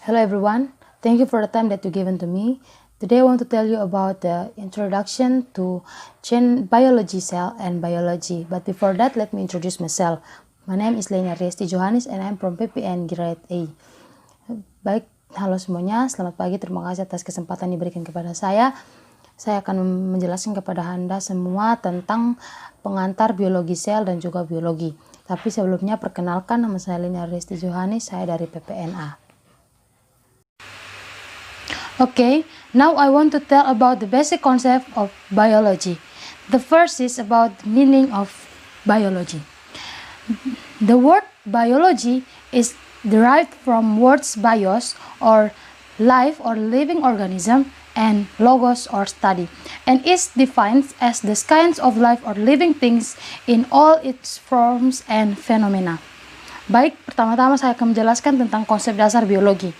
Hello everyone, thank you for the time that you given to me. Today I want to tell you about the introduction to biology cell and biology. But before that, let me introduce myself. My name is Lena Resti Johannes and I'm from PPN Grade A. Baik, halo semuanya, selamat pagi. Terima kasih atas kesempatan diberikan kepada saya. Saya akan menjelaskan kepada Anda semua tentang pengantar biologi sel dan juga biologi. Tapi sebelumnya perkenalkan, nama saya Lena Resti Johannes, saya dari PPNA. Okay, now I want to tell about the basic concept of biology. The first is about the meaning of biology. The word biology is derived from words bios or life or living organism and logos or study, and is defined as the science of life or living things in all its forms and phenomena. Baik, pertama-tama saya akan menjelaskan tentang konsep dasar biologi.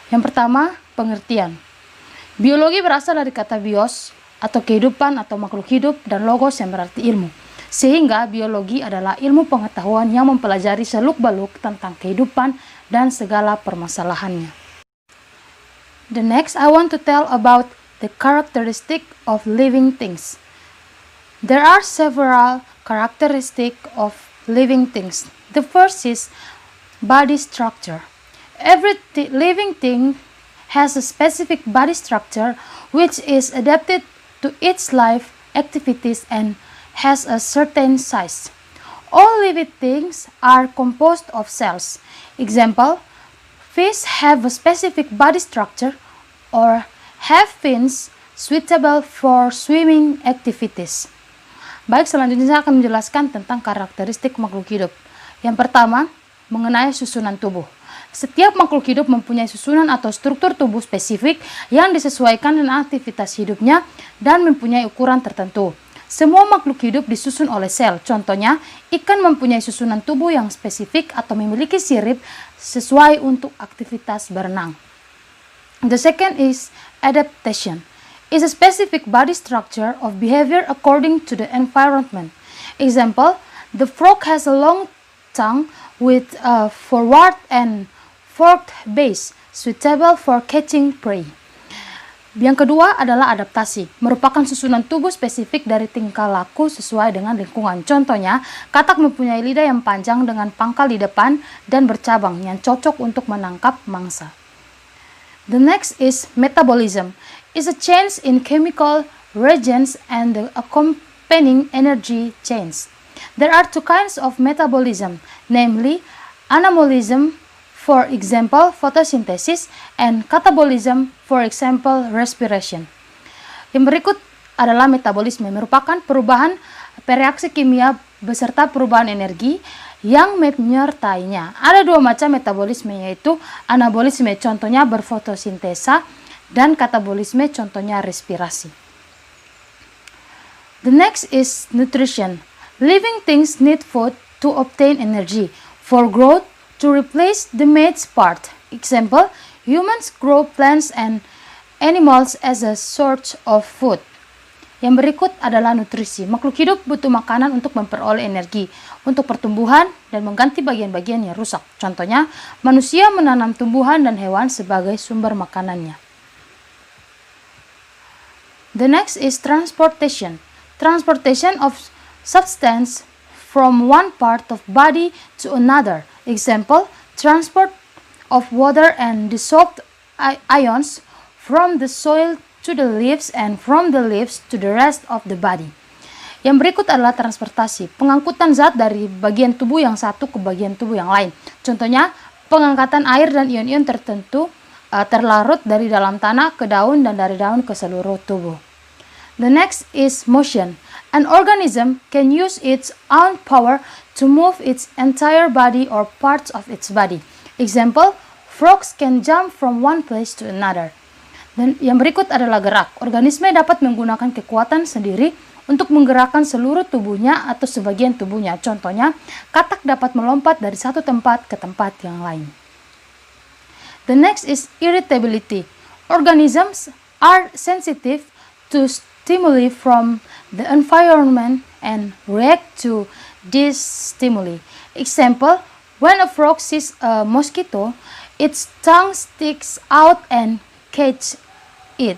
Yang pertama, pengertian. Biologi berasal dari kata bios atau kehidupan atau makhluk hidup dan logos yang berarti ilmu. Sehingga biologi adalah ilmu pengetahuan yang mempelajari seluk-beluk tentang kehidupan dan segala permasalahannya. The next, I want to tell about the characteristic of living things. There are several characteristics of living things. The first is body structure. Every living thing has a specific body structure which is adapted to its life activities and has a certain size. All living things are composed of cells. Example, fish have a specific body structure or have fins suitable for swimming activities. Baik, selanjutnya saya akan menjelaskan tentang karakteristik makhluk hidup. Yang pertama, mengenai susunan tubuh. Setiap makhluk hidup mempunyai susunan atau struktur tubuh spesifik yang disesuaikan dengan aktivitas hidupnya dan mempunyai ukuran tertentu. Semua makhluk hidup disusun oleh sel. Contohnya, ikan mempunyai susunan tubuh yang spesifik atau memiliki sirip sesuai untuk aktivitas berenang. The second is adaptation. Is a specific body structure of behavior according to the environment. Example, the frog has a long tongue with a forward and forked base, suitable for catching prey. Yang kedua adalah adaptasi, merupakan susunan tubuh spesifik dari tingkah laku sesuai dengan lingkungan. Contohnya, katak mempunyai lidah yang panjang dengan pangkal di depan dan bercabang yang cocok untuk menangkap mangsa. The next is metabolism. Is a change in chemical reagents and the accompanying energy change. There are two kinds of metabolism, namely anabolism, for example photosynthesis, and catabolism, for example respiration. Yang berikut adalah metabolisme, merupakan perubahan reaksi kimia beserta perubahan energi yang menyertainya. Ada dua macam metabolisme, yaitu anabolisme, contohnya berfotosintesa, dan katabolisme, contohnya respirasi. The next is nutrition. Living things need food to obtain energy, for growth, to replace the mate part. Example, humans grow plants and animals as a source of food. Yang berikut adalah nutrisi. Makhluk hidup butuh makanan untuk memperoleh energi, untuk pertumbuhan dan mengganti bagian-bagian yang rusak. Contohnya, manusia menanam tumbuhan dan hewan sebagai sumber makanannya. The next is transportation. Transportation of substance from one part of body to another. Example, transport of water and dissolved ions from the soil to the leaves and from the leaves to the rest of the body. Yang berikut adalah transportasi, pengangkutan zat dari bagian tubuh yang satu ke bagian tubuh yang lain. Contohnya, pengangkatan air dan ion-ion tertentu terlarut dari dalam tanah ke daun dan dari daun ke seluruh tubuh. The next is motion. An organism can use its own power to move its entire body or parts of its body. Example, frogs can jump from one place to another. Dan yang berikut adalah gerak. Organisme dapat menggunakan kekuatan sendiri untuk menggerakkan seluruh tubuhnya atau sebagian tubuhnya. Contohnya, katak dapat melompat dari satu tempat ke tempat yang lain. The next is irritability. Organisms are sensitive to stimuli from the environment and react to these stimuli. Example, when a frog sees a mosquito, its tongue sticks out and catch it.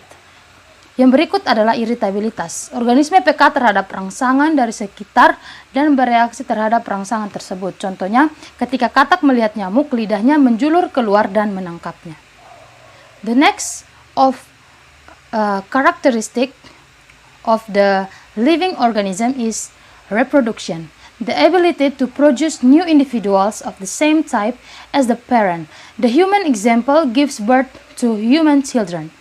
Yang berikut adalah iritabilitas. Organisme peka terhadap rangsangan dari sekitar dan bereaksi terhadap rangsangan tersebut. Contohnya, ketika katak melihat nyamuk, lidahnya menjulur keluar dan menangkapnya. The next of characteristic of the living organism is reproduction. The ability to produce new individuals of the same type as the parent. The human example gives birth to human children.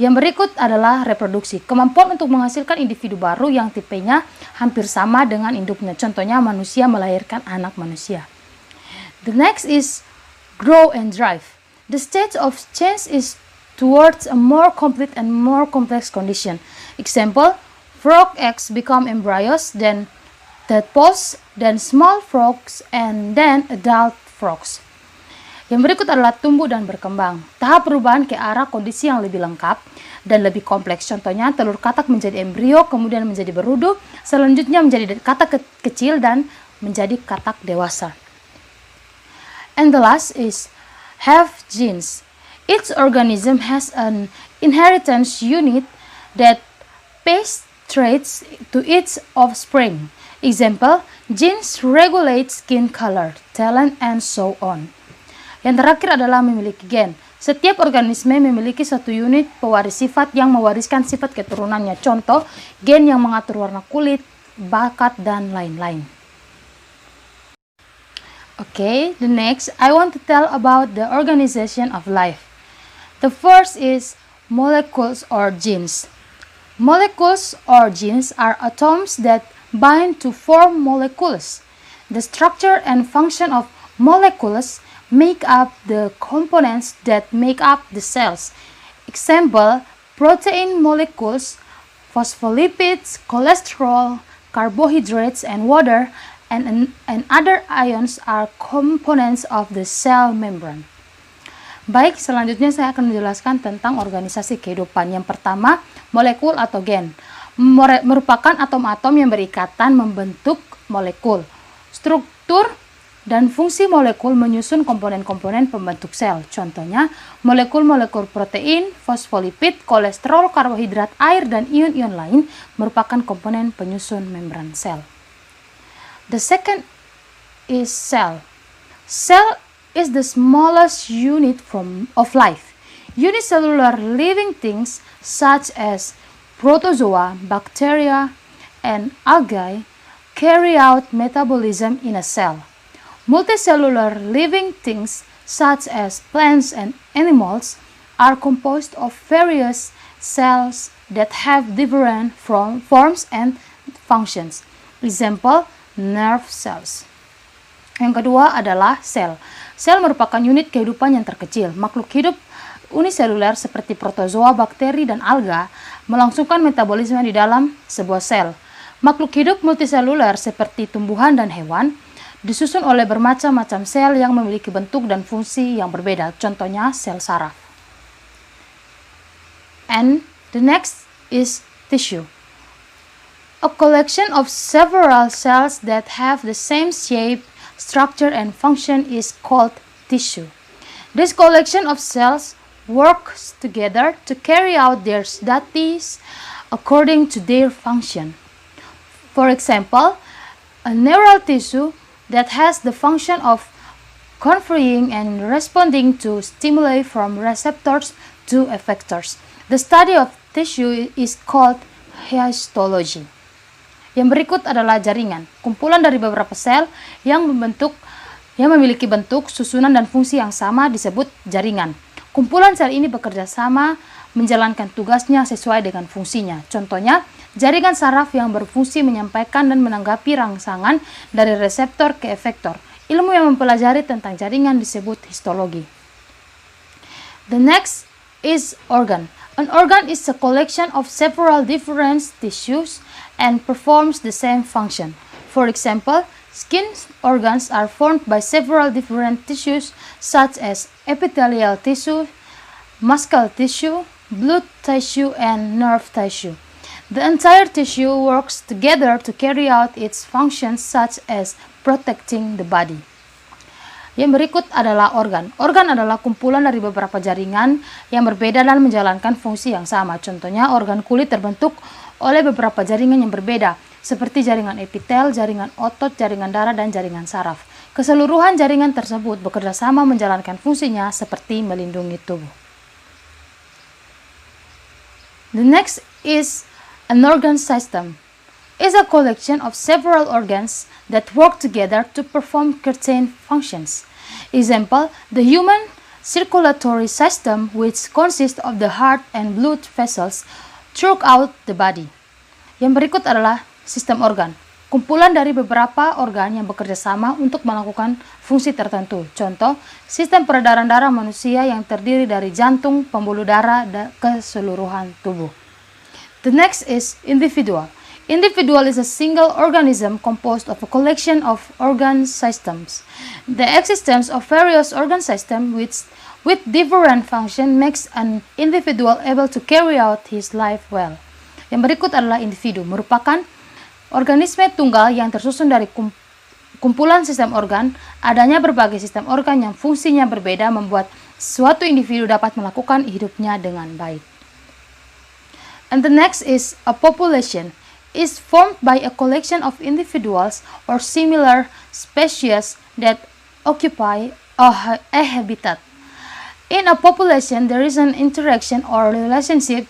Yang berikut adalah reproduksi, kemampuan untuk menghasilkan individu baru yang tipenya hampir sama dengan induknya. Contohnya manusia melahirkan anak manusia. The next is grow and thrive. The stage of change is towards a more complete and more complex condition. Example, frog eggs become embryos, then tadpoles, then small frogs, and then adult frogs. Yang berikut adalah tumbuh dan berkembang. Tahap perubahan ke arah kondisi yang lebih lengkap dan lebih kompleks. Contohnya, telur katak menjadi embrio, kemudian menjadi berudu, selanjutnya menjadi katak kecil dan menjadi katak dewasa. And the last is have genes. Each organism has an inheritance unit that passes traits to its offspring. Example, genes regulate skin color, talent, and so on. Yang terakhir adalah memiliki gen. Setiap organisme memiliki satu unit pewaris sifat yang mewariskan sifat keturunannya. Contoh, gen yang mengatur warna kulit, bakat, dan lain-lain. Okay, the next, I want to tell about the organization of life. The first is molecules or genes. Molecules or genes are atoms that bind to form molecules. The structure and function of molecules make up the components that make up the cells. Example, protein molecules, phospholipids, cholesterol, carbohydrates, and water, and other ions are components of the cell membrane. Baik, selanjutnya saya akan menjelaskan tentang organisasi kehidupan. Yang pertama, molekul atau gen. Merupakan atom-atom yang berikatan membentuk molekul. Struktur dan fungsi molekul menyusun komponen-komponen pembentuk sel. Contohnya, molekul-molekul protein, fosfolipid, kolesterol, karbohidrat, air, dan ion-ion lain merupakan komponen penyusun membran sel. The second is cell. Cell is the smallest unit of life. Unicellular living things such as protozoa, bacteria, and algae carry out metabolism in a cell. Multicellular living things such as plants and animals are composed of various cells that have different forms and functions. Example, nerve cells. Yang kedua adalah sel. Sel merupakan unit kehidupan yang terkecil. Makhluk hidup uniseluler seperti protozoa, bakteri, dan alga melangsungkan metabolisme di dalam sebuah sel. Makhluk hidup multiseluler seperti tumbuhan dan hewan disusun oleh bermacam-macam sel yang memiliki bentuk dan fungsi yang berbeda. Contohnya sel saraf. And the next is tissue. A collection of several cells that have the same shape, structure, and function is called tissue. This collection of cells works together to carry out their duties according to their function. For example, a neural tissue that has the function of conferring and responding to stimuli from receptors to effectors. The study of tissue is called histology. Yang berikut adalah jaringan, kumpulan dari beberapa sel yang memiliki bentuk, susunan, dan fungsi yang sama disebut jaringan. Kumpulan sel ini bekerja sama menjalankan tugasnya sesuai dengan fungsinya. Contohnya, jaringan saraf yang berfungsi menyampaikan dan menanggapi rangsangan dari reseptor ke efektor. Ilmu yang mempelajari tentang jaringan disebut histologi. The next is organ. An organ is a collection of several different tissues and performs the same function. For example, skin organs are formed by several different tissues such as epithelial tissue, muscle tissue, blood tissue, and nerve tissue. The entire tissue works together to carry out its functions such as protecting the body. Yang berikut adalah organ. Organ adalah kumpulan dari beberapa jaringan yang berbeda dan menjalankan fungsi yang sama. Contohnya, organ kulit terbentuk oleh beberapa jaringan yang berbeda, seperti jaringan epitel, jaringan otot, jaringan darah, dan jaringan saraf. Keseluruhan jaringan tersebut bekerja sama menjalankan fungsinya seperti melindungi tubuh. The next is an organ system. Is a collection of several organs that work together to perform certain functions. Example, the human circulatory system, which consists of the heart and blood vessels throughout the body. Yang berikut adalah sistem organ. Kumpulan dari beberapa organ yang bekerja sama untuk melakukan fungsi tertentu. Contoh, sistem peredaran darah manusia yang terdiri dari jantung, pembuluh darah, dan keseluruhan tubuh. The next is individual. Individual is a single organism composed of a collection of organ systems. The existence of various organ systems with different function makes an individual able to carry out his life well. Yang berikut adalah individu, merupakan organisme tunggal yang tersusun dari kumpulan sistem organ. Adanya berbagai sistem organ yang fungsinya berbeda membuat suatu individu dapat melakukan hidupnya dengan baik. And the next is a population. Is formed by a collection of individuals or similar species that occupy a habitat. In a population, there is an interaction or relationship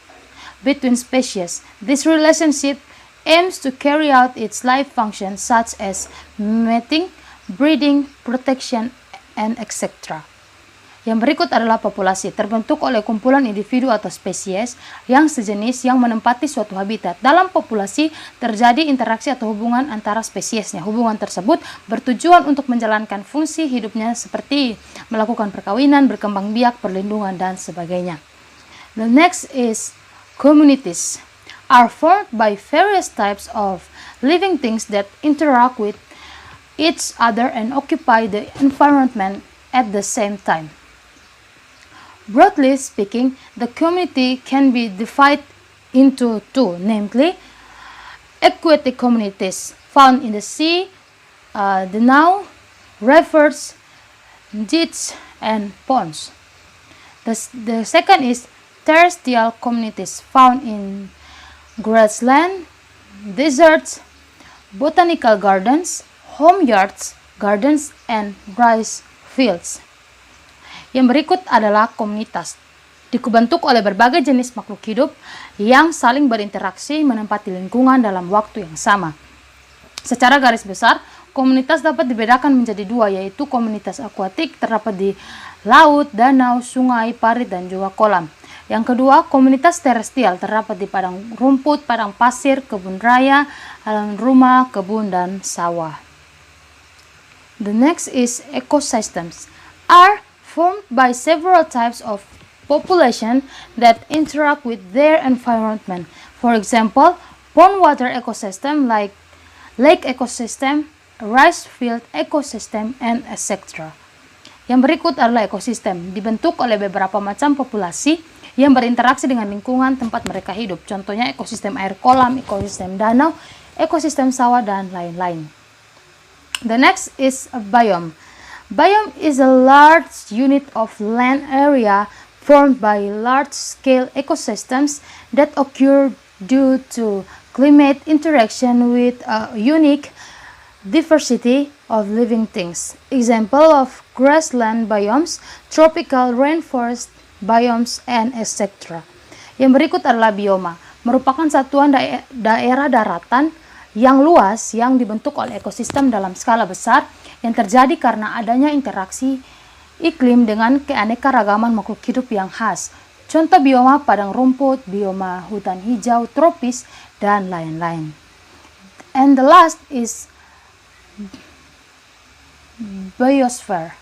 between species. This relationship aims to carry out its life functions such as mating, breeding, protection, and etc. Yang berikut adalah populasi, terbentuk oleh kumpulan individu atau spesies yang sejenis yang menempati suatu habitat. Dalam populasi terjadi interaksi atau hubungan antara spesiesnya. Hubungan tersebut bertujuan untuk menjalankan fungsi hidupnya seperti melakukan perkawinan, berkembang biak, perlindungan, dan sebagainya. The next is communities. Are formed by various types of living things that interact with each other and occupy the environment at the same time. Broadly speaking, the community can be divided into two, namely aquatic communities found in the sea, the now rivers, ditches, and ponds. The second is terrestrial communities found in grassland, deserts, botanical gardens, home yards, gardens, and rice fields. Yang berikut adalah komunitas. Dibentuk oleh berbagai jenis makhluk hidup yang saling berinteraksi menempati lingkungan dalam waktu yang sama. Secara garis besar, komunitas dapat dibedakan menjadi dua, yaitu komunitas akuatik terdapat di laut, danau, sungai, parit, dan juga kolam. Yang kedua, komunitas terestrial terdapat di padang rumput, padang pasir, kebun raya, halaman rumah, kebun, dan sawah. The next is ecosystems. Are formed by several types of population that interact with their environment. For example, pond water ecosystem like lake ecosystem, rice field ecosystem, and etc. Yang berikut adalah ekosistem, dibentuk oleh beberapa macam populasi yang berinteraksi dengan lingkungan tempat mereka hidup. Contohnya ekosistem air kolam, ekosistem danau, ekosistem sawah, dan lain-lain. The next is a biome. Biome is a large unit of land area formed by large-scale ecosystems that occur due to climate interaction with a unique diversity of living things. Example of grassland biomes, tropical rainforest biomes, and etc. Yang berikut adalah bioma, merupakan satuan daerah daratan yang luas yang dibentuk oleh ekosistem dalam skala besar yang terjadi karena adanya interaksi iklim dengan keanekaragaman makhluk hidup yang khas. Contoh bioma padang rumput, bioma hutan hijau, tropis, dan lain-lain. And the last is biosphere.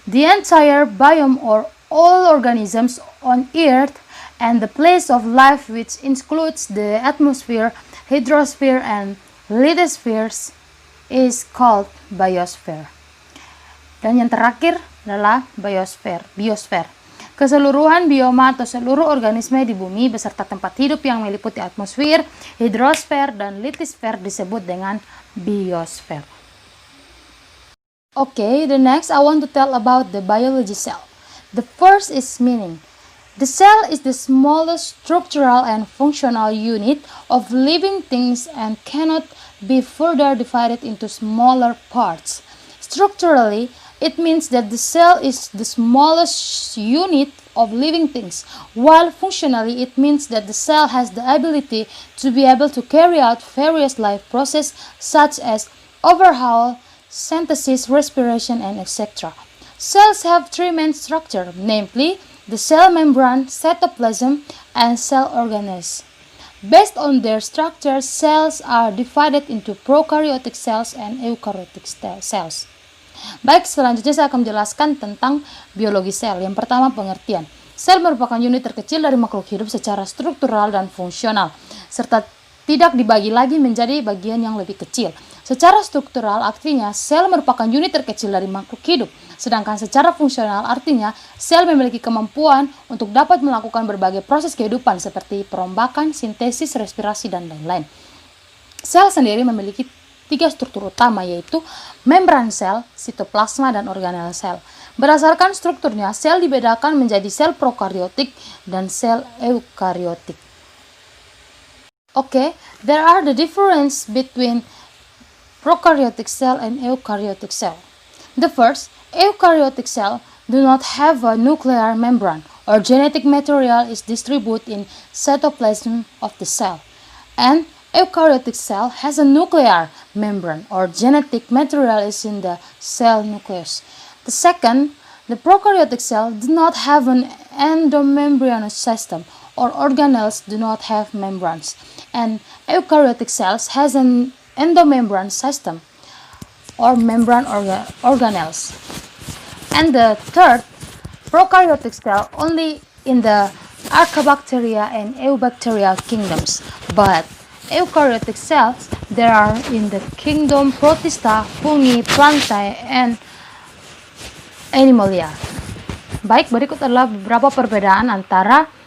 The entire biome or all organisms on Earth and the place of life which includes the atmosphere, hydrosphere, and lithospheres is called biosphere. Dan yang terakhir adalah biosfer. Keseluruhan bioma atau seluruh organisme di bumi beserta tempat hidup yang meliputi atmosfer, hidrosfer, dan litosfer disebut dengan biosfer. Okay, the next I want to tell about the biology cell. The first is meaning. The cell is the smallest structural and functional unit of living things and cannot be further divided into smaller parts. Structurally, it means that the cell is the smallest unit of living things, while functionally it means that the cell has the ability to be able to carry out various life processes such as overhaul, synthesis, respiration, and etc. Cells have three main structures, namely the cell membrane, cytoplasm, and cell organelles. Based on their structure, cells are divided into prokaryotic cells and eukaryotic cells. Baik, selanjutnya saya akan menjelaskan tentang biologi sel. Yang pertama, pengertian. Sel merupakan unit terkecil dari makhluk hidup secara struktural dan fungsional, serta tidak dibagi lagi menjadi bagian yang lebih kecil. Secara struktural artinya sel merupakan unit terkecil dari makhluk hidup, sedangkan secara fungsional artinya sel memiliki kemampuan untuk dapat melakukan berbagai proses kehidupan seperti perombakan, sintesis, respirasi, dan lain-lain. Sel sendiri memiliki tiga struktur utama, yaitu membran sel, sitoplasma, dan organel sel. Berdasarkan strukturnya, sel dibedakan menjadi sel prokaryotik dan sel eukaryotik. Okay, there are the difference between prokaryotic cell and eukaryotic cell. The first, eukaryotic cell do not have a nuclear membrane or genetic material is distributed in cytoplasm of the cell. And eukaryotic cell has a nuclear membrane or genetic material is in the cell nucleus. The second, the prokaryotic cell do not have an endomembranous system or organelles do not have membranes, and eukaryotic cells has an endomembrane system or membrane organelles. And the third, prokaryotic cell only in the Archaebacteria and Eubacteria kingdoms, but eukaryotic cells there are in the kingdom Protista, Fungi, Plantae, and Animalia. Baik, berikut adalah beberapa perbedaan antara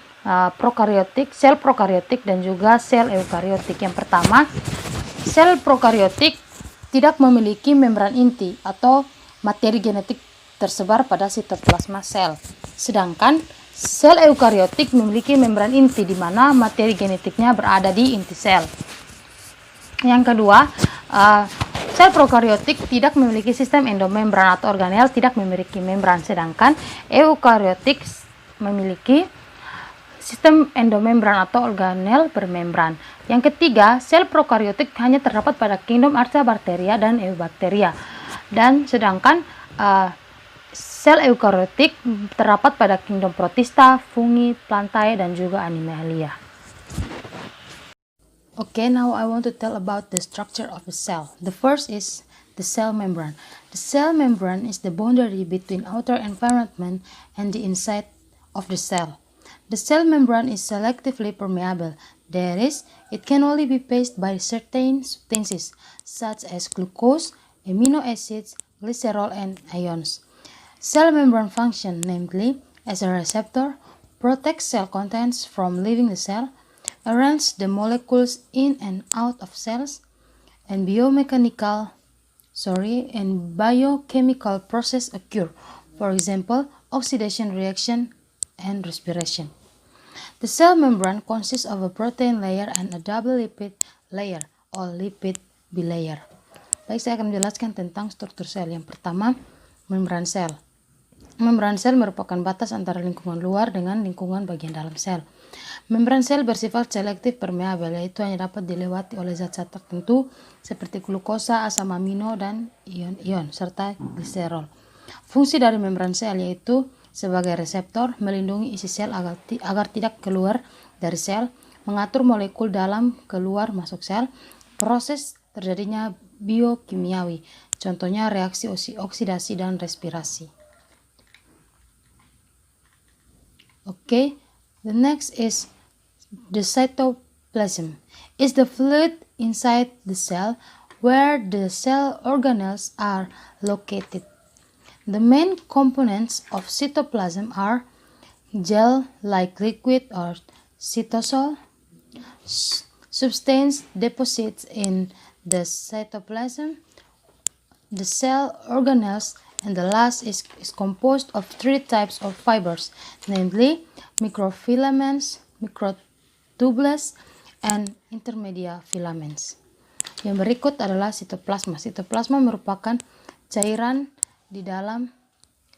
sel prokaryotik dan juga sel eukaryotik. Yang pertama, sel prokaryotik tidak memiliki membran inti atau materi genetik tersebar pada sitoplasma sel. Sedangkan sel eukaryotik memiliki membran inti di mana materi genetiknya berada di inti sel. Yang kedua, sel prokaryotik tidak memiliki sistem endomembran atau organel, tidak memiliki membran, sedangkan eukaryotik memiliki sistem endomembran atau organel bermembran. Yang ketiga, sel prokaryotik hanya terdapat pada kingdom Archaebacteria dan Eubacteria, dan sedangkan sel eukaryotik terdapat pada kingdom Protista, Fungi, Plantae, dan juga Animalia. Okay, now I want to tell about the structure of a cell. The first is the cell membrane. The cell membrane is the boundary between outer environment and the inside of the cell. The cell membrane is selectively permeable. That is, it can only be passed by certain substances such as glucose, amino acids, glycerol, and ions. Cell membrane function, namely as a receptor, protects cell contents from leaving the cell, arrange the molecules in and out of cells, and biochemical process occur. For example, oxidation reaction and respiration. The cell membrane consists of a protein layer and a double lipid layer or lipid bilayer. Baik, saya akan menjelaskan tentang struktur sel. Yang pertama, membran sel. Membran sel merupakan batas antara lingkungan luar dengan lingkungan bagian dalam sel. Membran sel bersifat selektif permeabel, yaitu hanya dapat dilewati oleh zat-zat tertentu seperti glukosa, asam amino, dan ion-ion, serta gliserol. Fungsi dari membran sel yaitu sebagai reseptor, melindungi isi sel agar tidak keluar dari sel, mengatur molekul dalam keluar masuk sel, proses terjadinya biokimiawi, contohnya reaksi oksidasi dan respirasi. Okay, the next is the cytoplasm. Is the fluid inside the cell where the cell organelles are located. The main components of cytoplasm are gel-like liquid or cytosol, substance deposits in the cytoplasm, the cell organelles, and the last is composed of three types of fibers, namely microfilaments, microtubules, and intermedia filaments. Yang berikut adalah sitoplasma. Sitoplasma merupakan cairan di dalam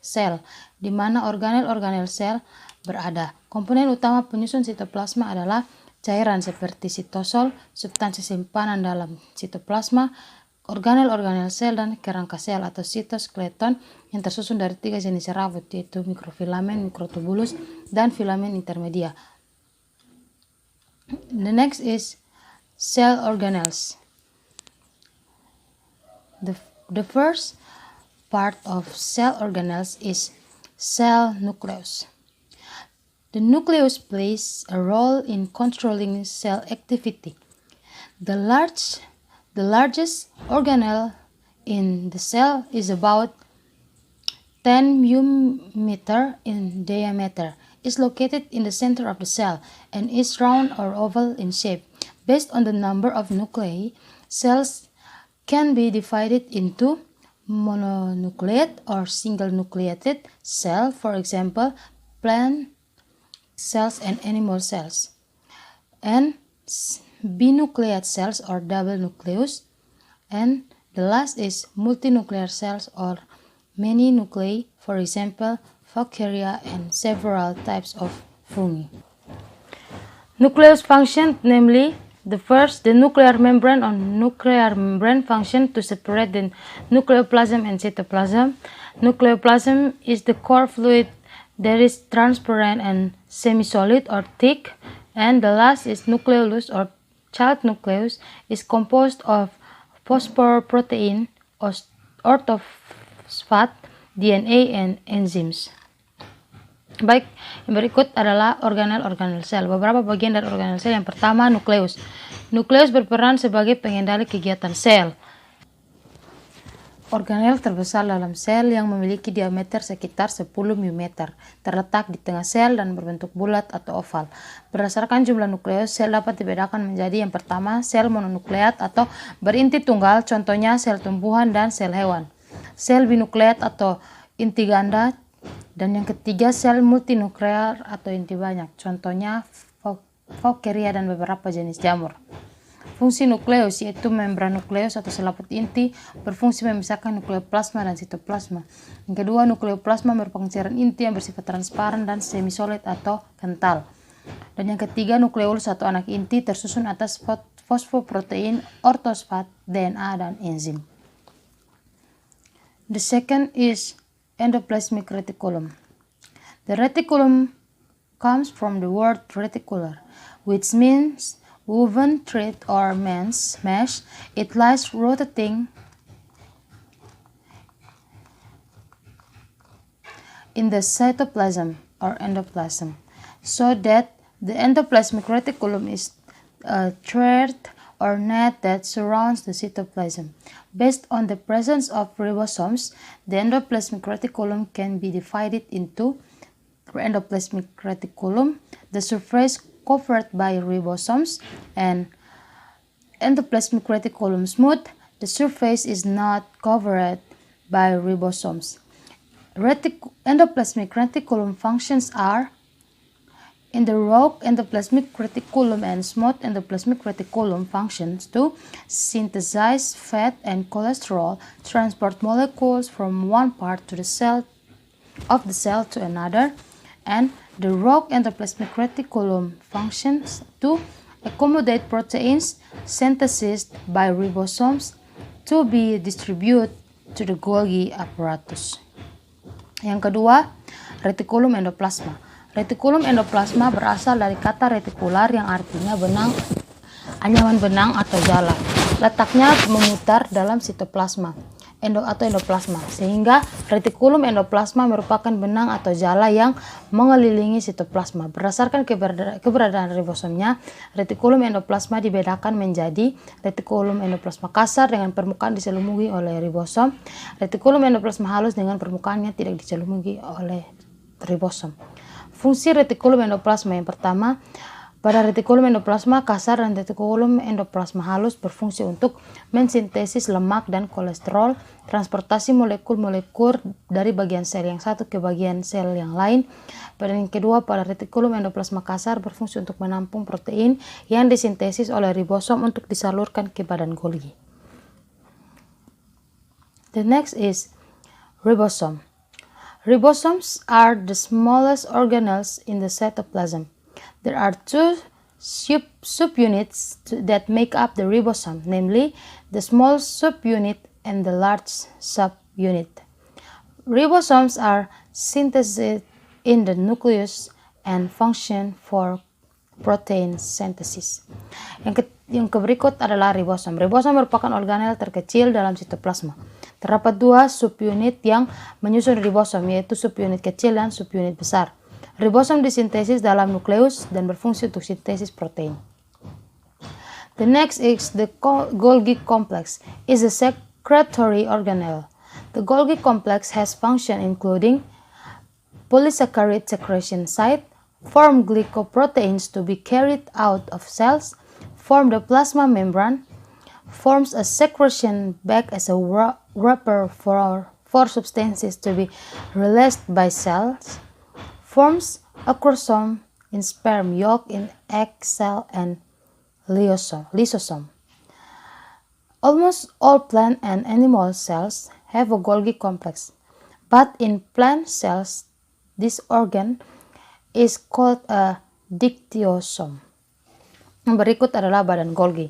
sel, di mana organel-organel sel berada. Komponen utama penyusun sitoplasma adalah cairan seperti sitosol, substansi simpanan dalam sitoplasma, organel-organel sel, dan kerangka sel atau sitoskeleton yang tersusun dari 3 jenis serabut, yaitu mikrofilamen, mikrotubulus, dan filamen intermedia. The next is cell organelles. The first part of cell organelles is cell nucleus. The nucleus plays a role in controlling cell activity. The largest organelle in the cell is about 10 μm in diameter. Is located in the center of the cell and is round or oval in shape. Based on the number of nuclei, cells can be divided into mononucleate or single nucleated cell, for example, plant cells and animal cells, and binucleate cells or double nucleus, and the last is multinuclear cells or many nuclei, for example, Eukarya and several types of fungi. Nucleus function, namely the nuclear membrane or nuclear membrane function to separate the nucleoplasm and cytoplasm. Nucleoplasm is the core fluid that is transparent and semi-solid or thick, and the last is nucleolus or child nucleus is composed of phosphoprotein, orthophosphat, DNA, and enzymes. Baik, yang berikut adalah organel-organel sel. Beberapa bagian dari organel sel. Yang pertama, nukleus. Nukleus berperan sebagai pengendali kegiatan sel. Organel terbesar dalam sel yang memiliki diameter sekitar 10 mm, terletak di tengah sel dan berbentuk bulat atau oval. Berdasarkan jumlah nukleus, sel dapat dibedakan menjadi yang pertama, sel mononukleat atau berinti tunggal, contohnya sel tumbuhan dan sel hewan. Sel binukleat atau inti ganda, dan yang ketiga sel multinuklear atau inti banyak, contohnya Eukarya dan beberapa jenis jamur. Fungsi nukleus yaitu membran nukleus atau selaput inti berfungsi memisahkan nukleoplasma dan sitoplasma. Yang kedua, nukleoplasma merupakan cairan inti yang bersifat transparan dan semi-solid atau kental. Dan yang ketiga, nukleolus atau anak inti tersusun atas fosfoprotein, orthosfat, DNA, dan enzim. The second is endoplasmic reticulum. The reticulum comes from the word reticular, which means woven thread or mesh. It lies rotating in the cytoplasm or endoplasm, so that the endoplasmic reticulum is a thread or net that surrounds the cytoplasm. Based on the presence of ribosomes, the endoplasmic reticulum can be divided into endoplasmic reticulum, the surface covered by ribosomes, and endoplasmic reticulum smooth, the surface is not covered by ribosomes. Endoplasmic reticulum functions are: in the raw endoplasmic reticulum and smooth endoplasmic reticulum functions to synthesize fat and cholesterol, transport molecules from one part to the cell to another, and the raw endoplasmic reticulum functions to accommodate proteins synthesized by ribosomes to be distributed to the Golgi apparatus. Yang kedua, retikulum endoplasma. Retikulum endoplasma berasal dari kata retikular yang artinya benang, anyaman benang atau jala. Letaknya memutar dalam sitoplasma endoplasma, sehingga retikulum endoplasma merupakan benang atau jala yang mengelilingi sitoplasma. Berdasarkan keberadaan ribosomnya, retikulum endoplasma dibedakan menjadi retikulum endoplasma kasar dengan permukaan diselumuhi oleh ribosom, retikulum endoplasma halus dengan permukaannya tidak diselumuhi oleh ribosom. Fungsi retikulum endoplasma yang pertama, Pada retikulum endoplasma kasar dan retikulum endoplasma halus berfungsi untuk mensintesis lemak dan kolesterol, transportasi molekul-molekul dari bagian sel yang satu ke bagian sel yang lain. Pada yang kedua, pada retikulum endoplasma kasar berfungsi untuk menampung protein yang disintesis oleh ribosom untuk disalurkan ke badan Golgi. The next is ribosome. Ribosomes are the smallest organelles in the cytoplasm. There are two subunits that make up the ribosome, namely the small subunit and the large subunit. Ribosomes are synthesized in the nucleus and function for protein synthesis. Yang berikut adalah ribosom. Ribosom merupakan organel terkecil dalam sitoplasma. Terdapat dua subunit yang menyusun ribosom, yaitu subunit kecil dan subunit besar. Ribosom disintesis dalam nukleus dan berfungsi untuk sintesis protein. The next is the Golgi complex, is a secretory organelle. The Golgi complex has function including polysaccharide secretion site, form glycoproteins to be carried out of cells, form the plasma membrane, forms a secretion bag as a wrapper for substances to be released by cells, forms a chromosome in sperm, yolk in egg cell, and lysosome. Almost all plant and animal cells have a Golgi complex, but in plant cells, this organ is called a dictyosome. Berikut adalah badan Golgi.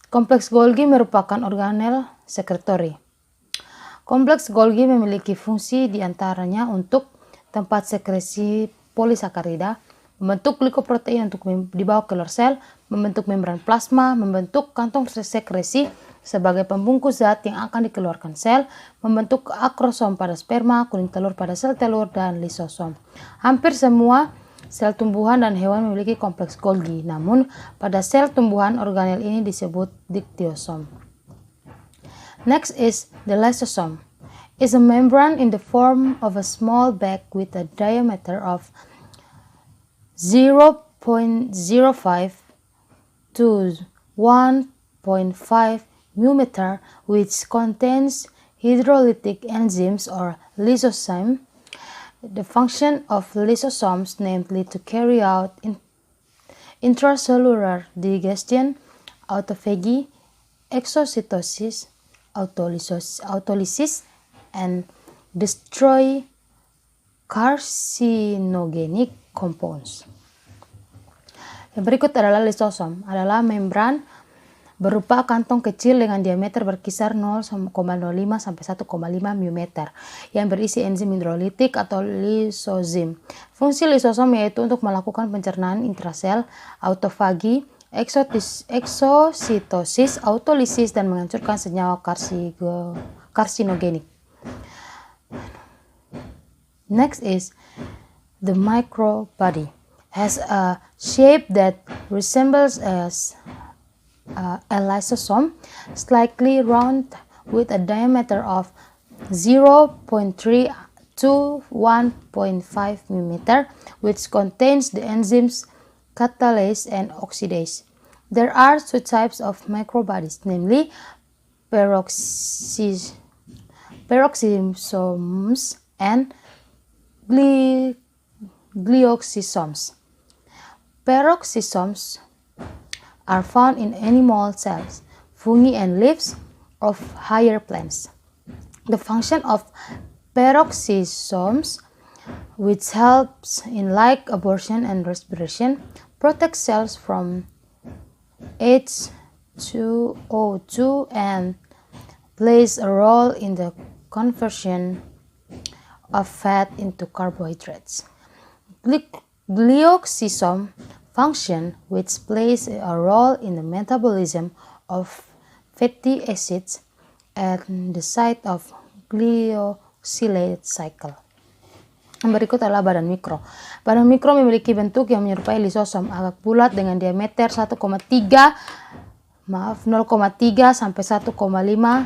Kompleks Golgi merupakan organel sekretori. Kompleks Golgi memiliki fungsi diantaranya untuk tempat sekresi polisakarida, membentuk glikoprotein untuk dibawa ke luar sel, membentuk membran plasma, membentuk kantong sekresi sebagai pembungkus zat yang akan dikeluarkan sel, membentuk akrosom pada sperma, kuning telur pada sel telur, dan lisosom. Hampir semua sel tumbuhan dan hewan memiliki kompleks Golgi, namun pada sel tumbuhan organel ini disebut dictyosome. Next is the lysosome. Is a membrane in the form of a small bag with a diameter of 0.05 to 1.5 mm, which contains hydrolytic enzymes or lysozyme. The function of lysosomes, namely to carry out intracellular digestion, autophagy, exocytosis, autolysis, and destroy carcinogenic compounds. Yang berikut adalah lisosom, adalah membran berupa kantong kecil dengan diameter berkisar 0,05 sampai 1,5 mm yang berisi enzim hidrolitik atau lisozim. Fungsi lisosom yaitu untuk melakukan pencernaan intrasel, autofagi, exositosis, autolisis, dan menghancurkan senyawa karsinogenik. Next is the microbody. Has a shape that resembles a lysosome, slightly round with a diameter of 0.3 to 1.5 mm, which contains the enzymes catalase and oxidase. There are two types of microbodies, namely peroxisomes and glioxysomes. Peroxisomes are found in animal cells, fungi, and leaves of higher plants. The function of peroxisomes, which helps in like abortion and respiration, protects cells from H2O2, and plays a role in the conversion of fat into carbohydrates. Glioxysome function, which plays a role in the metabolism of fatty acids at the site of glyoxylate cycle. Yang berikut adalah badan mikro. Badan mikro memiliki bentuk yang menyerupai lisosom, agak bulat dengan diameter 0,3 sampai 1,5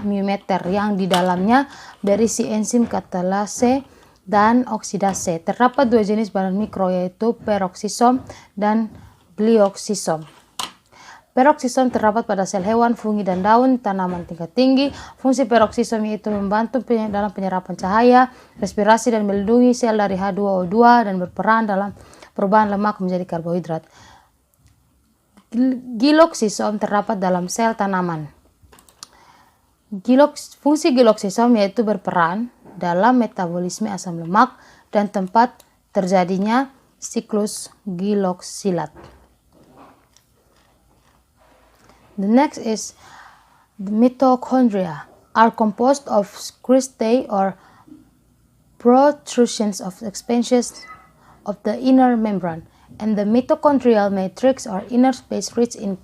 mm yang di dalamnya berisi enzim katalase dan oksidase. Terdapat dua jenis badan mikro, yaitu peroksisom dan glioksisom. Peroksisom terdapat pada sel hewan, fungi, dan daun tanaman tingkat tinggi. Fungsi peroksisom yaitu membantu dalam penyerapan cahaya, respirasi, dan melindungi sel dari H2O2 dan berperan dalam perubahan lemak menjadi karbohidrat. Giloksisom terdapat dalam sel tanaman. Fungsi giloksisom yaitu berperan dalam metabolisme asam lemak dan tempat terjadinya siklus giloksilat. The next is the mitochondria are composed of cristae or protrusions of expansions of the inner membrane, and the mitochondrial matrix or inner space rich in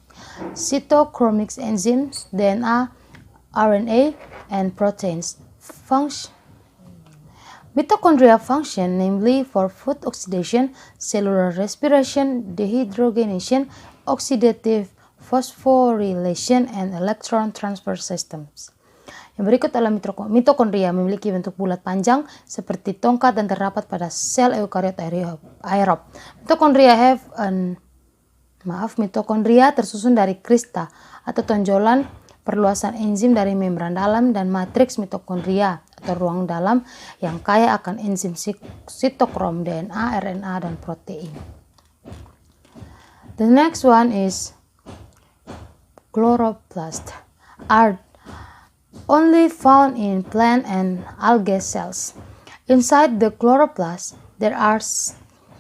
cytochromic enzymes, DNA, RNA, and proteins. Mitochondria function namely for food oxidation, cellular respiration, dehydrogenation, oxidative phosphorylation, and electron transfer systems. Yang berikut adalah mitokondria, memiliki bentuk bulat panjang seperti tongkat dan terdapat pada sel eukariot aerob. Mitokondria tersusun dari krista atau tonjolan perluasan enzim dari membran dalam dan matriks mitokondria atau ruang dalam yang kaya akan enzim sitokrom, DNA, RNA, dan protein. The next one is chloroplast, are only found in plant and algae cells. Inside the chloroplast, there are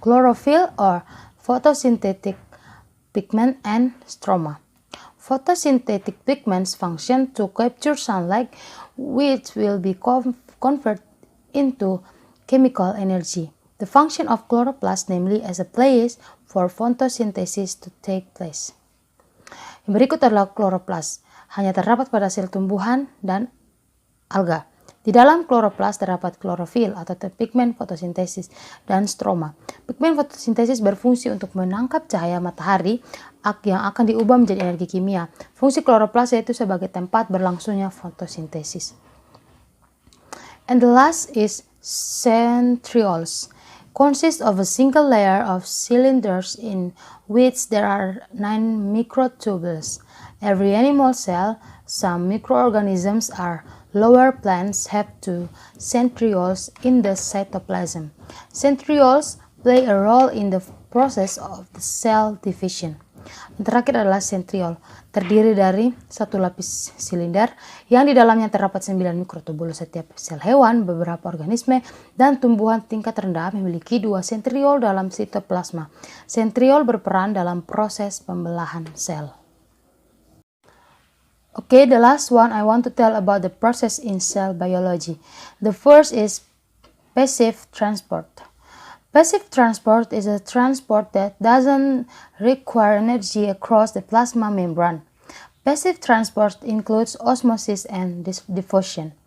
chlorophyll or photosynthetic pigment and stroma. Photosynthetic pigments function to capture sunlight, which will be converted into chemical energy. The function of chloroplast, namely as a place for photosynthesis to take place. Yang berikut adalah chloroplast, hanya terdapat pada sel tumbuhan dan alga. Di dalam chloroplast terdapat klorofil atau pigmen fotosintesis dan stroma. Pigmen fotosintesis berfungsi untuk menangkap cahaya matahari yang akan diubah menjadi energi kimia. Fungsi chloroplast yaitu sebagai tempat berlangsungnya fotosintesis. And the last is centrioles. Consists of a single layer of cylinders in which there are 9 microtubules. Every animal cell, some microorganisms are lower plants have 2 centrioles in the cytoplasm. Centrioles play a role in the process of the cell division. Yang terakhir adalah centriole, terdiri dari satu lapis silinder yang di dalamnya terdapat 9 mikrotubulus. Setiap sel hewan, beberapa organisme, dan tumbuhan tingkat rendah memiliki 2 centriole dalam sitoplasma. Centriole berperan dalam proses pembelahan sel. Okay, the last one I want to tell about the process in cell biology. The first is passive transport. Passive transport is a transport that doesn't require energy across the plasma membrane. Passive transport includes osmosis and diffusion.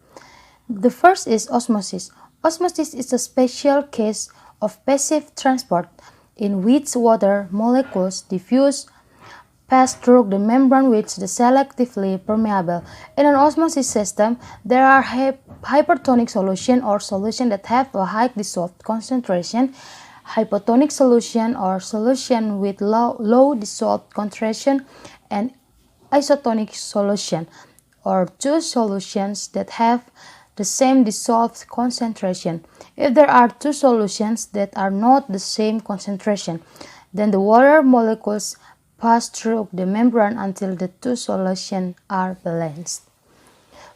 The first is osmosis. Osmosis is a special case of passive transport in which water molecules diffuse pass through the membrane which is selectively permeable. In an osmosis system, there are hypertonic solution or solution that have a high dissolved concentration, hypotonic solution or solution with low dissolved concentration, and isotonic solution or two solutions that have the same dissolved concentration. If there are two solutions that are not the same concentration, then the water molecules pass through the membrane until the two solutions are balanced.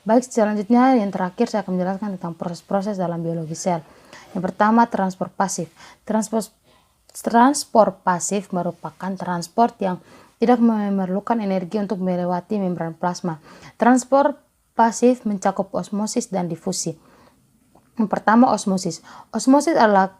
Baik, selanjutnya yang terakhir saya akan menjelaskan tentang proses-proses dalam biologi sel. Yang pertama, transport pasif. Transport pasif merupakan transport yang tidak memerlukan energi untuk melewati membran plasma. Transport pasif mencakup osmosis dan difusi. Yang pertama, osmosis. Osmosis adalah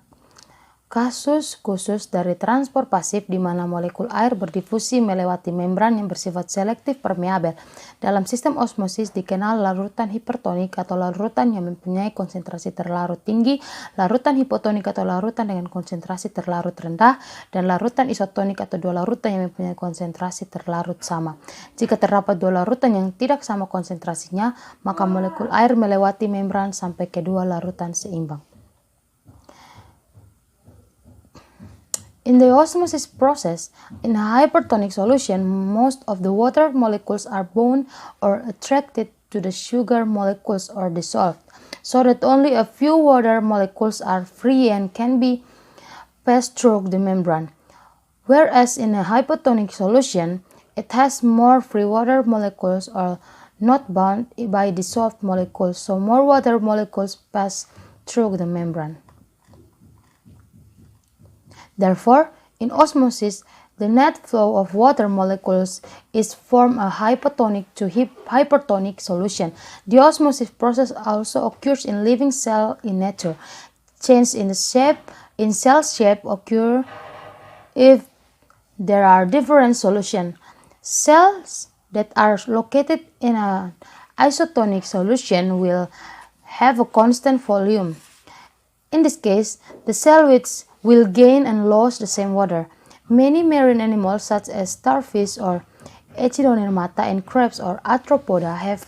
kasus khusus dari transport pasif di mana molekul air berdifusi melewati membran yang bersifat selektif permeabel. Dalam sistem osmosis dikenal larutan hipertonik atau larutan yang mempunyai konsentrasi terlarut tinggi, larutan hipotonik atau larutan dengan konsentrasi terlarut rendah, dan larutan isotonik atau dua larutan yang mempunyai konsentrasi terlarut sama. Jika terdapat dua larutan yang tidak sama konsentrasinya, maka molekul air melewati membran sampai kedua larutan seimbang. In the osmosis process, in a hypertonic solution, most of the water molecules are bound or attracted to the sugar molecules or dissolved, so that only a few water molecules are free and can be passed through the membrane. Whereas in a hypotonic solution, it has more free water molecules or not bound by dissolved molecules, so more water molecules pass through the membrane. Therefore, in osmosis, the net flow of water molecules is from a hypotonic to hypertonic solution. The osmosis process also occurs in living cell in nature. Change in cell shape occur if there are different solutions. Cells that are located in an isotonic solution will have a constant volume. In this case, the cell which will gain and lose the same water. Many marine animals such as starfish or Echinodermata and crabs or arthropoda have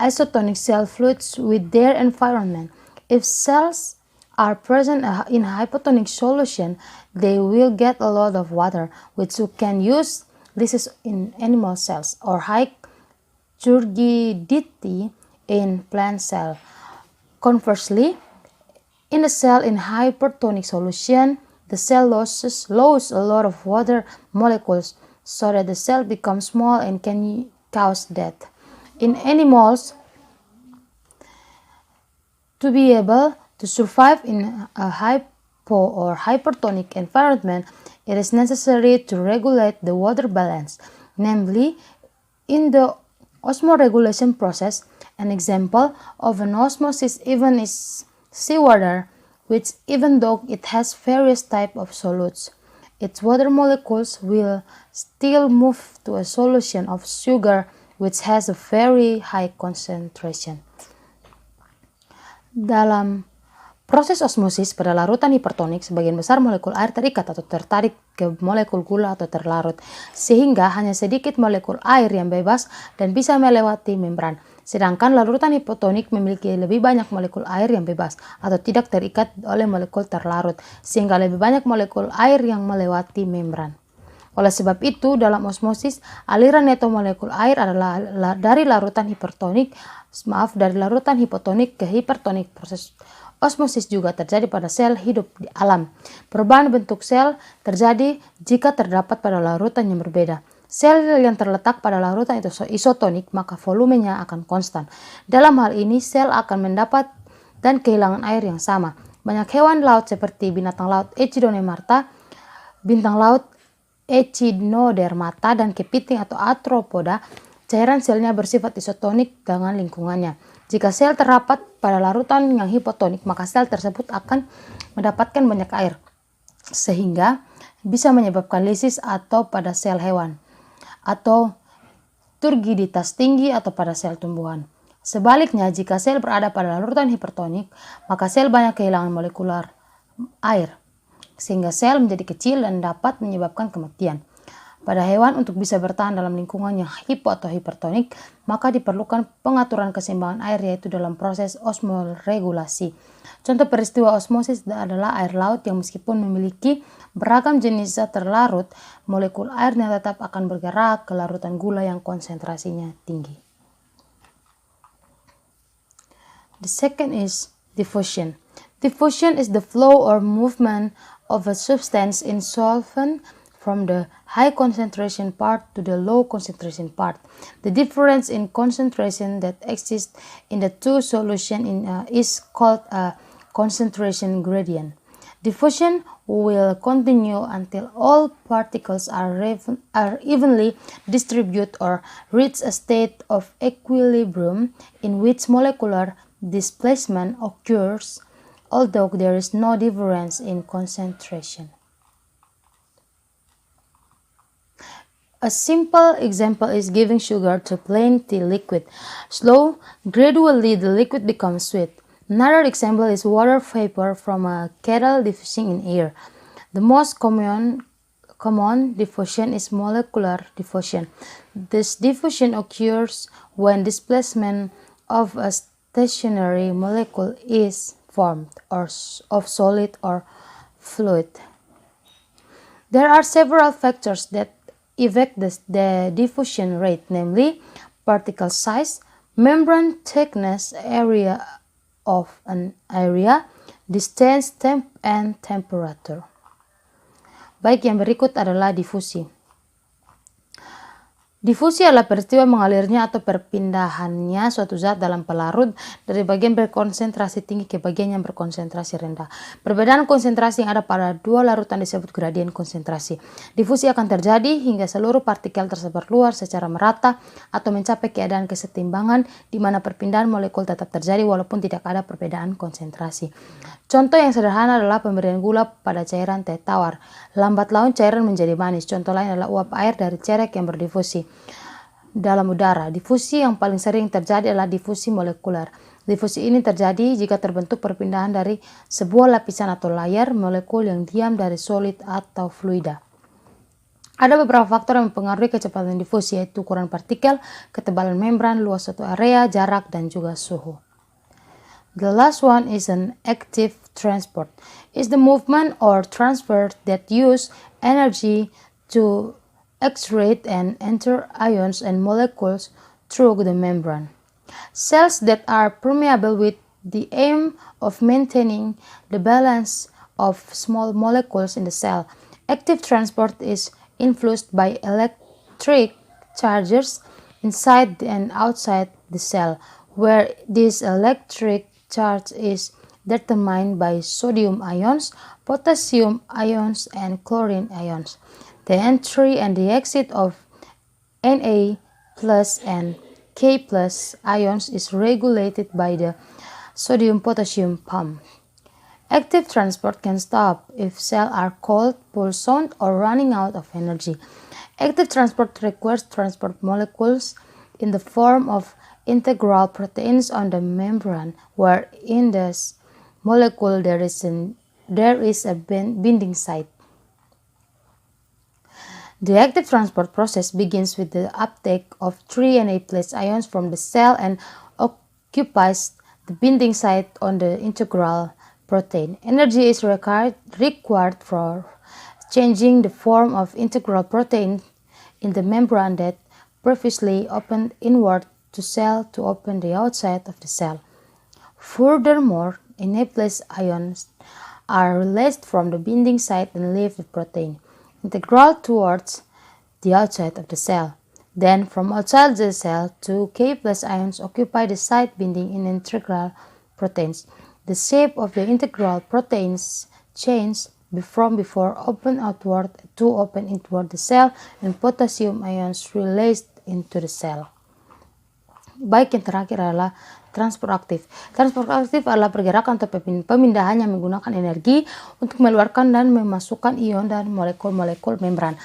isotonic cell fluids with their environment. If cells are present in hypotonic solution, they will get a lot of water, which you can use. This is in animal cells, or high turgidity in plant cell. Conversely, in a cell in hypertonic solution, the cell loses a lot of water molecules, so that the cell becomes small and can cause death. In animals, to be able to survive in a hypo or hypertonic environment, it is necessary to regulate the water balance, namely in the osmoregulation process. An example of an osmosis event is seawater, which even though it has various types of solutes, its water molecules will still move to a solution of sugar which has a very high concentration. Dalam proses osmosis pada larutan hipertonik, sebagian besar molekul air terikat atau tertarik ke molekul gula atau terlarut, sehingga hanya sedikit molekul air yang bebas dan bisa melewati membran. Sedangkan larutan hipotonik memiliki lebih banyak molekul air yang bebas atau tidak terikat oleh molekul terlarut, sehingga lebih banyak molekul air yang melewati membran. Oleh sebab itu, dalam osmosis, aliran neto molekul air adalah dari larutan hipotonik ke hipertonik. Proses osmosis juga terjadi pada sel hidup di alam. Perubahan bentuk sel terjadi jika terdapat pada larutan yang berbeda. Sel yang terletak pada larutan itu isotonik, maka volumenya akan konstan. Dalam hal ini, sel akan mendapat dan kehilangan air yang sama. Banyak hewan laut seperti binatang laut Echinodermata, bintang laut Echinodermata, dan kepiting atau arthropoda, cairan selnya bersifat isotonik dengan lingkungannya. Jika sel terdapat pada larutan yang hipotonik, maka sel tersebut akan mendapatkan banyak air, sehingga bisa menyebabkan lisis atau pada sel hewan, atau turgiditas tinggi atau pada sel tumbuhan. Sebaliknya, jika sel berada pada larutan hipertonik, maka sel banyak kehilangan molekular air, sehingga sel menjadi kecil dan dapat menyebabkan kematian. Pada hewan, untuk bisa bertahan dalam lingkungan yang hipo atau hipertonik, maka diperlukan pengaturan keseimbangan air, yaitu dalam proses osmoregulasi. Contoh peristiwa osmosis adalah air laut yang meskipun memiliki beragam jenis zat terlarut, molekul airnya tetap akan bergerak ke larutan gula yang konsentrasinya tinggi. The second is diffusion. Diffusion is the flow or movement of a substance in solvent from the high concentration part to the low concentration part. The difference in concentration that exists in the two solutions is called a concentration gradient. Diffusion will continue until all particles are evenly distributed or reach a state of equilibrium in which molecular displacement occurs, although there is no difference in concentration. A simple example is giving sugar to plain tea liquid. Gradually the liquid becomes sweet. Another example is water vapor from a kettle diffusing in air. The most common diffusion is molecular diffusion. This diffusion occurs when displacement of a stationary molecule is formed of solid or fluid. There are several factors that affect the diffusion rate, namely particle size, membrane thickness, area of an area, distance, and temperature. Baik, yang berikut adalah difusi. Difusi adalah peristiwa mengalirnya atau perpindahannya suatu zat dalam pelarut dari bagian berkonsentrasi tinggi ke bagian yang berkonsentrasi rendah. Perbedaan konsentrasi yang ada pada dua larutan disebut gradien konsentrasi. Difusi akan terjadi hingga seluruh partikel tersebar luar secara merata atau mencapai keadaan kesetimbangan di mana perpindahan molekul tetap terjadi walaupun tidak ada perbedaan konsentrasi. Contoh yang sederhana adalah pemberian gula pada cairan teh tawar. Lambat laun cairan menjadi manis. Contoh lain adalah uap air dari cerek yang berdifusi dalam udara. Difusi yang paling sering terjadi adalah difusi molekuler. Difusi ini terjadi jika terbentuk perpindahan dari sebuah lapisan atau layar molekul yang diam dari solid atau fluida. Ada beberapa faktor yang mempengaruhi kecepatan difusi, yaitu ukuran partikel, ketebalan membran, luas suatu area, jarak, dan juga suhu. The last one is an active transport. It's the movement or transfer that use energy to extract and enter ions and molecules through the membrane. Cells that are permeable with the aim of maintaining the balance of small molecules in the cell. Active transport is influenced by electric charges inside and outside the cell, where this electric charge is determined by sodium ions, potassium ions, and chlorine ions. The entry and the exit of Na plus and K plus ions is regulated by the sodium-potassium pump. Active transport can stop if cells are cold, poisoned, or running out of energy. Active transport requires transport molecules in the form of integral proteins on the membrane, where in this molecule there is a binding site. The active transport process begins with the uptake of 3 Na plus ions from the cell and occupies the binding site on the integral protein. Energy is required for changing the form of integral protein in the membrane that previously opened inward to cell to open the outside of the cell. Furthermore, Na plus ions are released from the binding site and leave the protein integral towards the outside of the cell. Then, from outside the cell, 2 K plus ions occupy the site binding in integral proteins. The shape of the integral proteins changes from before open outward to open inward the cell, and potassium ions released into the cell. Baik, yang terakhir adalah transport aktif. Transport aktif adalah pergerakan atau pemindahan yang menggunakan energi untuk mengeluarkan dan memasukkan ion dan molekul-molekul membran.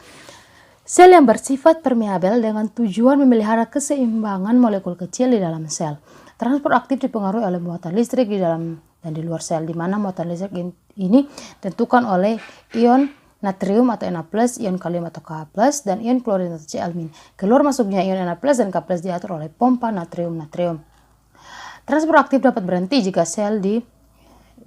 Sel yang bersifat permeabel dengan tujuan memelihara keseimbangan molekul kecil di dalam sel. Transport aktif dipengaruhi oleh muatan listrik di dalam dan di luar sel, di mana muatan listrik ini ditentukan oleh ion natrium atau Na+, ion kalium atau Ka+, dan ion klorin atau Cl-. Keluar masuknya ion Na+ dan K+ diatur oleh pompa natrium-natrium. Transport aktif dapat berhenti jika sel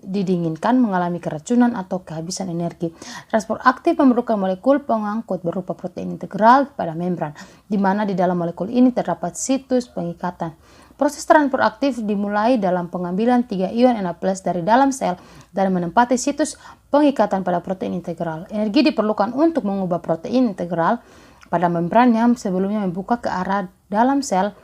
didinginkan, mengalami keracunan, atau kehabisan energi. Transport aktif memerlukan molekul pengangkut berupa protein integral pada membran, di mana di dalam molekul ini terdapat situs pengikatan. Proses transport aktif dimulai dalam pengambilan 3 ion Na+ dari dalam sel dan menempati situs pengikatan pada protein integral. Energi diperlukan untuk mengubah protein integral pada membran yang sebelumnya membuka ke arah dalam sel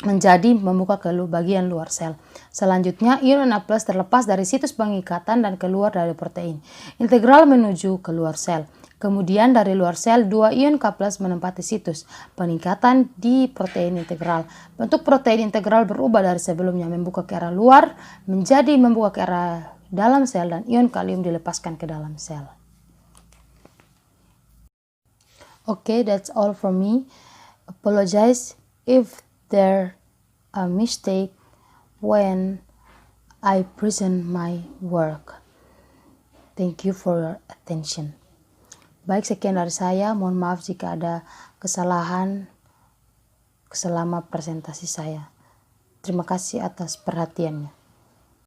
menjadi membuka ke bagian luar sel. Selanjutnya, ion Na+ terlepas dari situs pengikatan dan keluar dari protein integral menuju keluar sel. Kemudian dari luar sel, 2 ion K+ menempati situs peningkatan di protein integral. Bentuk protein integral berubah dari sebelumnya membuka ke arah luar menjadi membuka ke arah dalam sel, dan ion kalium dilepaskan ke dalam sel. Okay, that's all from me. Apologize if there a mistake when I present my work. Thank you for your attention. Baik, sekian dari saya. Mohon maaf jika ada kesalahan selama presentasi saya. Terima kasih atas perhatiannya.